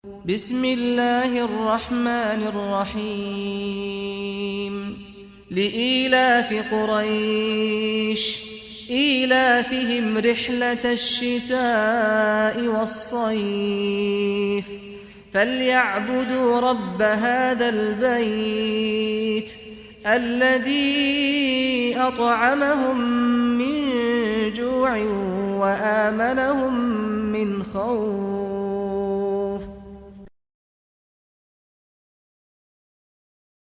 بسم الله الرحمن الرحيم لإيلاف قريش إيلافهم رحلة الشتاء والصيف فليعبدوا رب هذا البيت الذي أطعمهم من جوع وآمنهم من خوف